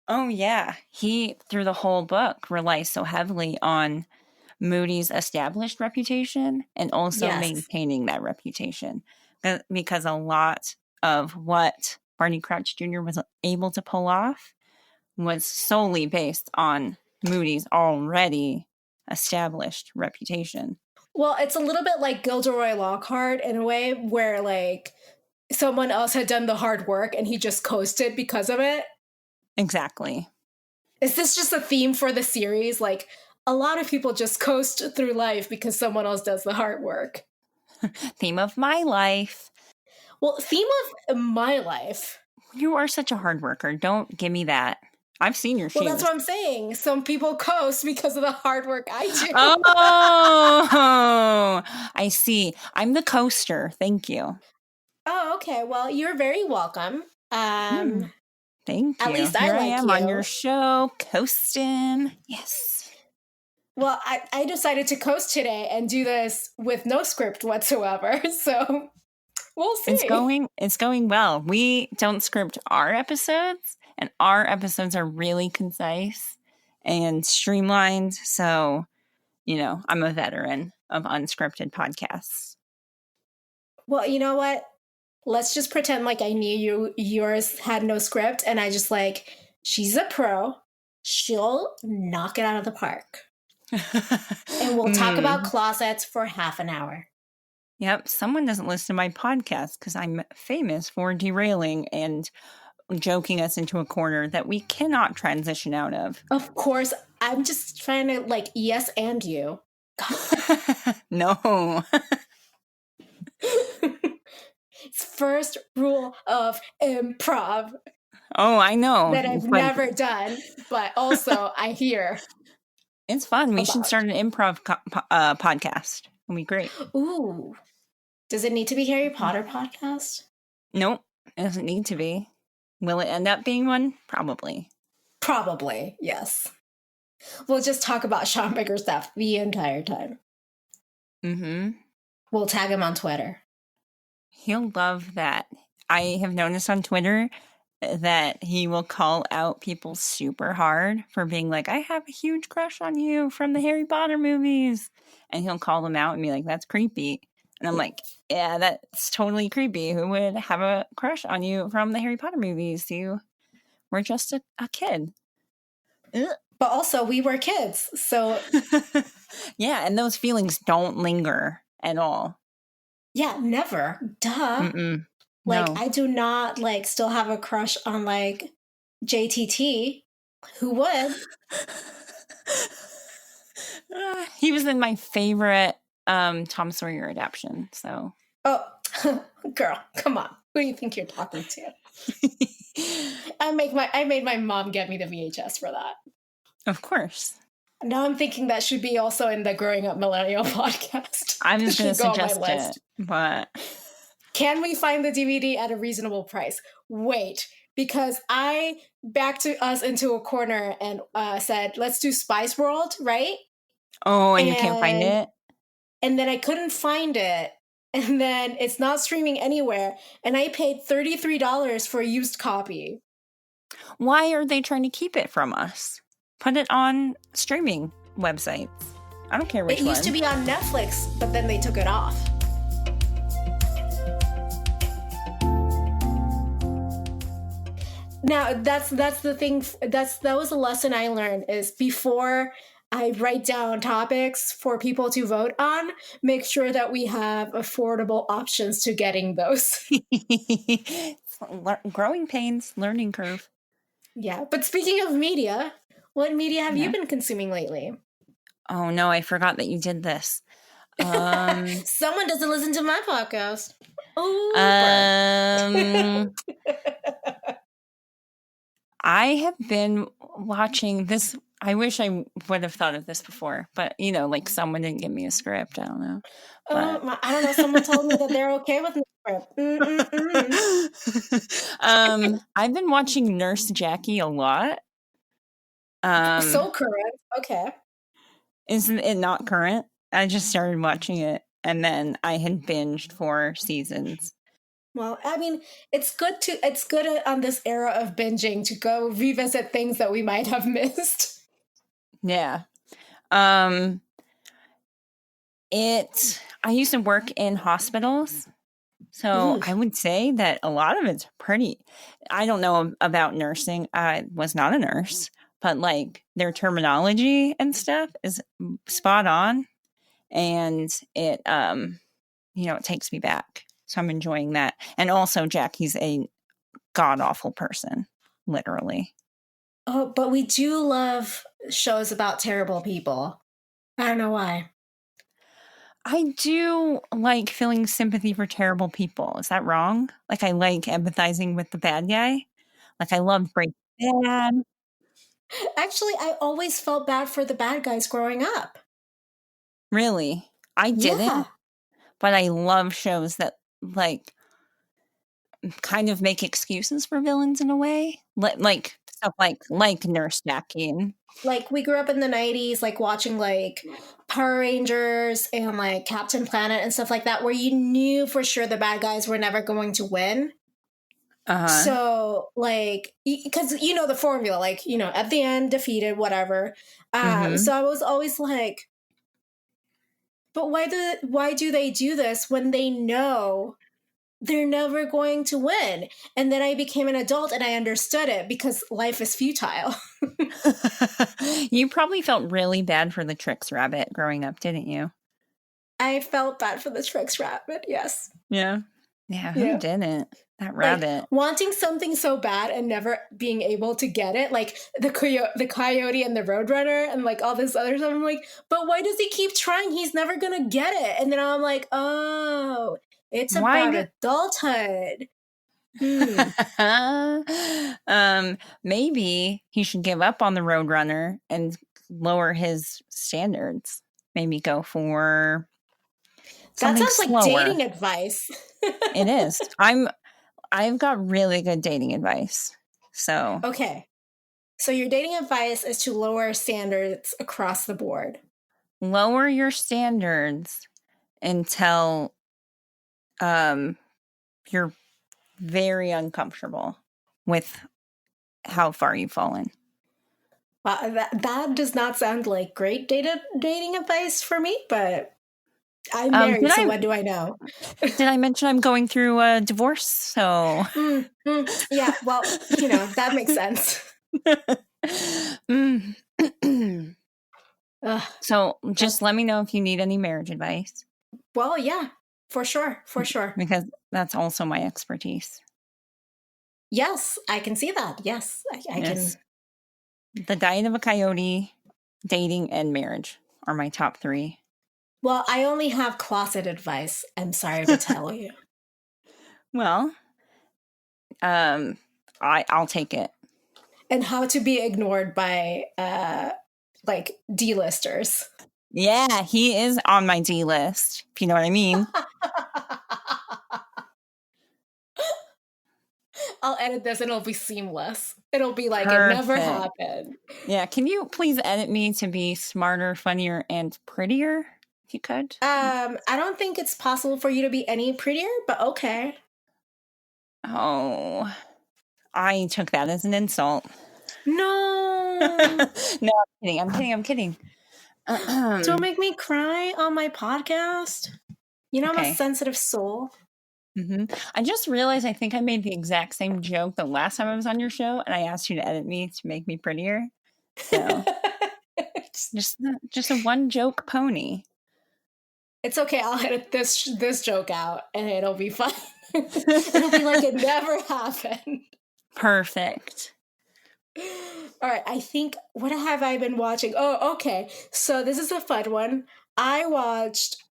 Oh yeah, he through the whole book relies so heavily on Moody's established reputation and also Yes. maintaining that reputation. Because a lot of what Barney Crouch Jr. was able to pull off was solely based on Moody's already established reputation. Well, it's a little bit like Gilderoy Lockhart in a way where like someone else had done the hard work and he just coasted because of it. Exactly. Is this just a theme for the series? Like a lot of people just coast through life because someone else does the hard work. Theme of my life. Well, theme of my life. You are such a hard worker. Don't give me that. I've seen your shoes. Well, that's what I'm saying. Some people coast because of the hard work I do. Oh, I see. I'm the coaster. Thank you. Oh, okay. Well, you're very welcome. Thank you. At least Here I I am you. on your show, coasting. Yes. Well, I decided to coast today and do this with no script whatsoever. So we'll see. It's going well. We don't script our episodes, and our episodes are really concise and streamlined. So, I'm a veteran of unscripted podcasts. Well, you know what? Let's just pretend like I knew yours had no script, and I just like, she's a pro. She'll knock it out of the park. And we'll talk about closets for half an hour. Yep. Someone doesn't listen to my podcast because I'm famous for derailing and joking us into a corner that we cannot transition out of. Of course. I'm just trying to like yes and you. No. It's first rule of improv. Oh, I know. That I've never done, but also I hear. It's fun. We should start an improv podcast. It'll be great. Ooh. Does it need to be Harry Potter podcast? Nope. It doesn't need to be. Will it end up being one? Probably. Probably, yes. We'll just talk about Sean Biggerstaff the entire time. Mm-hmm. We'll tag him on Twitter. He'll love that. I have noticed on Twitter that he will call out people super hard for being like, I have a huge crush on you from the Harry Potter movies. And he'll call them out and be like, that's creepy. And I'm like, yeah, that's totally creepy. Who would have a crush on you from the Harry Potter movies? You were just a kid. But also, we were kids. So yeah, and those feelings don't linger at all. Yeah, never. Duh. Mm-mm. Like, no. I do not, like, still have a crush on, like, JTT. Who would? He was in my favorite Tom Sawyer adaptation, so. Oh, girl, come on. Who do you think you're talking to? I made my mom get me the VHS for that. Of course. Now I'm thinking that should be also in the Growing Up Millennial podcast. I was going to suggest it, but... Can we find the DVD at a reasonable price? Wait, because I backed us into a corner and said, let's do Spice World, right? Oh, and you can't find it? And then I couldn't find it. And then it's not streaming anywhere. And I paid $33 for a used copy. Why are they trying to keep it from us? Put it on streaming websites. I don't care which one. It used to be on Netflix, but then they took it off. Now, that's the thing. That was a lesson I learned is before I write down topics for people to vote on, make sure that we have affordable options to getting those. Growing pains, learning curve. Yeah. But speaking of media, what media have you been consuming lately? Oh, no, I forgot that you did this. Someone doesn't listen to my podcast. I have been watching this. I wish I would have thought of this before, but like someone didn't give me a script. I don't know. I don't know. Someone told me that they're okay with the script. I've been watching Nurse Jackie a lot. So current. Okay. Isn't it not current? I just started watching it, and then I had binged 4 seasons. Well, I mean, it's good on this era of binging to go revisit things that we might have missed. Yeah. I used to work in hospitals, so Ooh. I would say that a lot of it's pretty. I don't know about nursing. I was not a nurse, but like their terminology and stuff is spot on, and it it takes me back. So I'm enjoying that. And also, Jackie's a god awful person, literally. Oh, but we do love shows about terrible people. I don't know why. I do like feeling sympathy for terrible people. Is that wrong? Like I like empathizing with the bad guy. Like I love Breaking Bad. Actually, I always felt bad for the bad guys growing up. Really, I Yeah. didn't, but I love shows that like kind of make excuses for villains in a way, like stuff like Nurse Jackie. And Like we grew up in the 90s like watching like Power Rangers and like Captain Planet and stuff like that where you knew for sure the bad guys were never going to win. uh-huh. So like because you know the formula like you know at the end defeated whatever. Mm-hmm. So I was always like but why do they do this when they know they're never going to win? And then I became an adult and I understood it because life is futile. You probably felt really bad for the Tricks Rabbit growing up, didn't you? I felt bad for the Tricks Rabbit, yes. Yeah. Yeah, who Yeah. didn't? That Like rabbit. wanting something so bad and never being able to get it, like the coyote and the roadrunner and like all this other stuff. I'm like, but why does he keep trying? He's never gonna get it. And then I'm like, oh, it's Why about do adulthood. maybe he should give up on the Roadrunner and lower his standards. Maybe go for That something sounds like slower. dating advice. It is. I've got really good dating advice. So Okay. So your dating advice is to lower standards across the board. lower your standards until you're very uncomfortable with how far you've fallen. Wow, that does not sound like great dating advice for me, but I'm married, so what do I know? Did I mention I'm going through a divorce? So Yeah, well, you know, that makes sense. So just let me know if you need any marriage advice. Well, yeah, for sure, for sure. Because that's also my expertise. Yes, I can see that. Yes, I Yes. can. The Diet of a Coyote, dating, and marriage are my top 3. Well, I only have closet advice. I'm sorry to tell you. Well, I'll take it. And how to be ignored by like D-listers. Yeah, he is on my D list, if you know what I mean. I'll edit this and it'll be seamless. It'll be like Perfect. It never happened. Yeah, can you please edit me to be smarter, funnier, and prettier? If you could. I don't think it's possible for you to be any prettier, but okay. Oh, I took that as an insult. No. No, I'm kidding. Don't make me cry on my podcast. You know, okay. I'm a sensitive soul. Mm-hmm. I just realized I think I made the exact same joke the last time I was on your show, and I asked you to edit me to make me prettier. So just a one joke pony. It's okay. I'll edit this joke out, and it'll be fun. It'll be like it never happened. Perfect. All right. I think what have I been watching? Oh, okay. So this is a fun one. I watched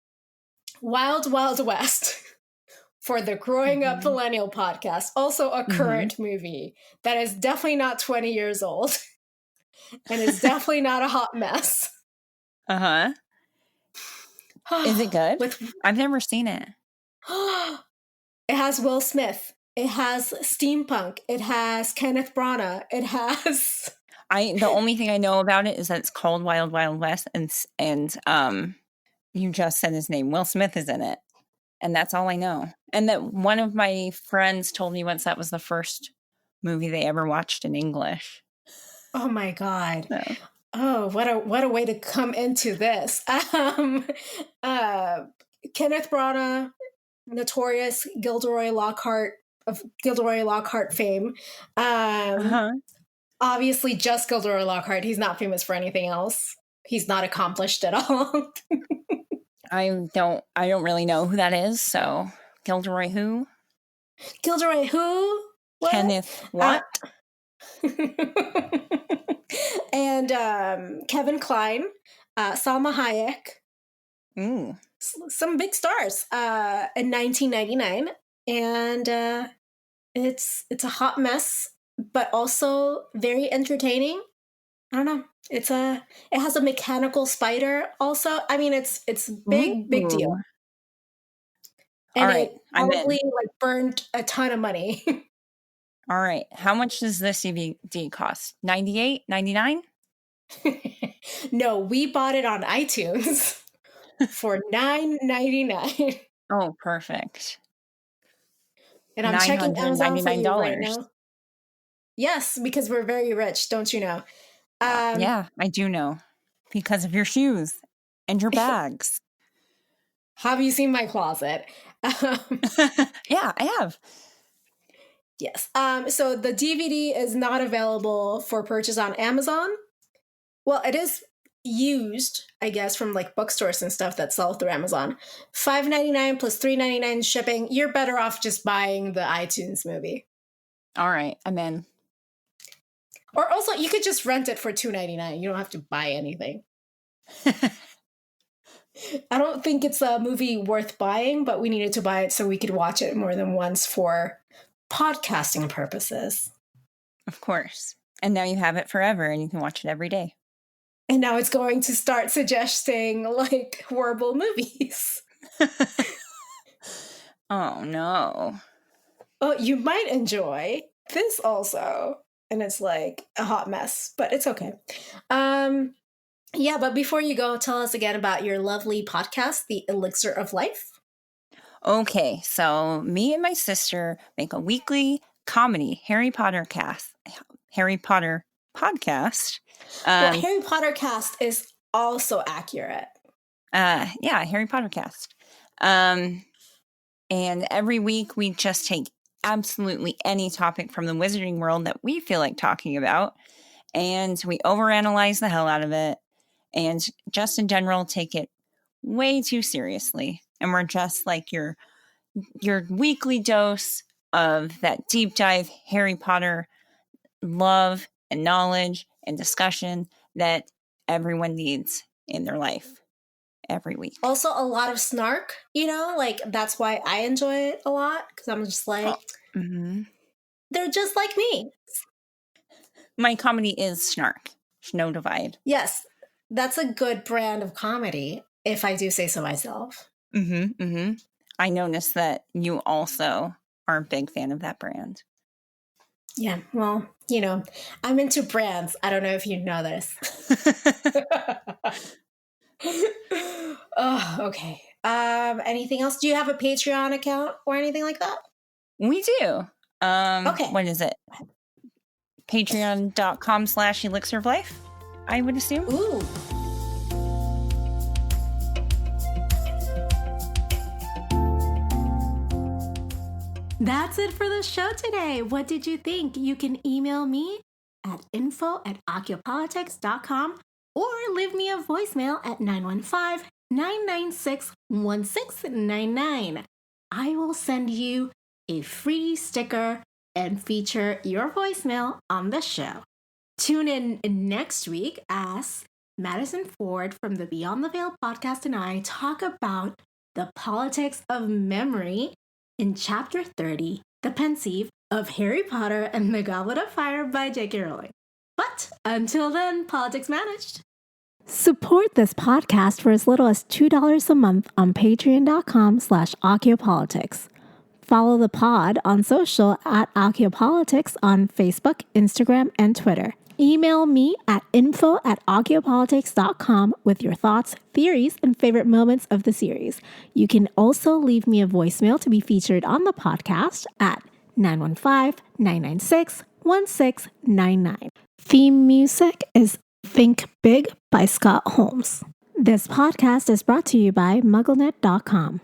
Wild Wild West. For the Growing Up Millennial podcast, also a current movie that is definitely not 20 years old and is definitely not a hot mess. Uh-huh. Is it good? I've never seen it. It has Will Smith. It has steampunk. It has Kenneth Branagh. It has... The only thing I know about it is that it's called Wild Wild West and you just said his name. Will Smith is in it. And that's all I know. And that one of my friends told me once that was the first movie they ever watched in English. Oh my God. So. Oh, what a way to come into this. Uh, Kenneth Branagh, notorious Gilderoy Lockhart of Gilderoy Lockhart fame. Um, Uh-huh. Obviously, just Gilderoy Lockhart. He's not famous for anything else. He's not accomplished at all. I don't really know who that is, so Gilderoy who? Gilderoy who? What? Kenneth Uh, what? and Kevin Kline, Salma Hayek, Ooh. some big stars in 1999, and it's a hot mess, but also very entertaining. I don't know. It has a mechanical spider. Also, I mean, it's big Ooh. deal, All and right, it I'm in. probably like burned a ton of money. All right. How much does this DVD cost? 98, 99? No, we bought it on iTunes for $9.99. Oh, perfect. And I'm checking Amazon for you right $999. now. Yes, because we're very rich, don't you know? Um, Yeah, I do know. Because of your shoes and your bags. have you seen my closet? Um, Yeah, I have. yes. So the DVD is not available for purchase on Amazon. Well, it is used, I guess, from like bookstores and stuff that sell through Amazon. $5.99 plus $3.99 shipping. You're better off just buying the iTunes movie. All right, I'm in. Or also, you could just rent it for $2.99. You don't have to buy anything. I don't think it's a movie worth buying, but we needed to buy it so we could watch it more than once for podcasting purposes. Of course. And now you have it forever and you can watch it every day. And now it's going to start suggesting like horrible movies. Oh, no. Oh, you might enjoy this also. And it's like a hot mess, but it's okay. Yeah, but before you go, tell us again about your lovely podcast, The Elixir of Life. Okay, so me and my sister make a weekly comedy Harry Potter podcast. Well, Harry Potter cast is also accurate. Yeah, Harry Potter cast. And every week we just take absolutely any topic from the wizarding world that we feel like talking about, and we overanalyze the hell out of it, and just in general take it way too seriously. And we're just like your weekly dose of that deep dive Harry Potter love and knowledge and discussion that everyone needs in their life every week. Also, a lot of snark, like that's why I enjoy it a lot because I'm just like, they're just like me. My comedy is snark, no divide. Yes, that's a good brand of comedy, if I do say so myself. I noticed that you also are a big fan of that brand. Yeah, well, I'm into brands. I don't know if you know this. Oh, okay. Anything else? Do you have a Patreon account or anything like that? We do. Okay. What is it? Patreon.com/elixir of life, I would assume. Ooh. That's it for the show today. What did you think? You can email me at info@occupolitics.com or leave me a voicemail at 915-996-1699. I will send you a free sticker and feature your voicemail on the show. Tune in next week as Madison Ford from the Beyond the Veil podcast and I talk about the politics of memory in Chapter 30, The Pensieve of Harry Potter and the Goblet of Fire by J.K. Rowling. But until then, politics managed. Support this podcast for as little as $2 a month on patreon.com/occupolitics. Follow the pod on social at Occupolitics on Facebook, Instagram, and Twitter. Email me at info@occupolitics.com with your thoughts, theories, and favorite moments of the series. You can also leave me a voicemail to be featured on the podcast at 915-996-1699. Theme music is Think Big by Scott Holmes. This podcast is brought to you by MuggleNet.com.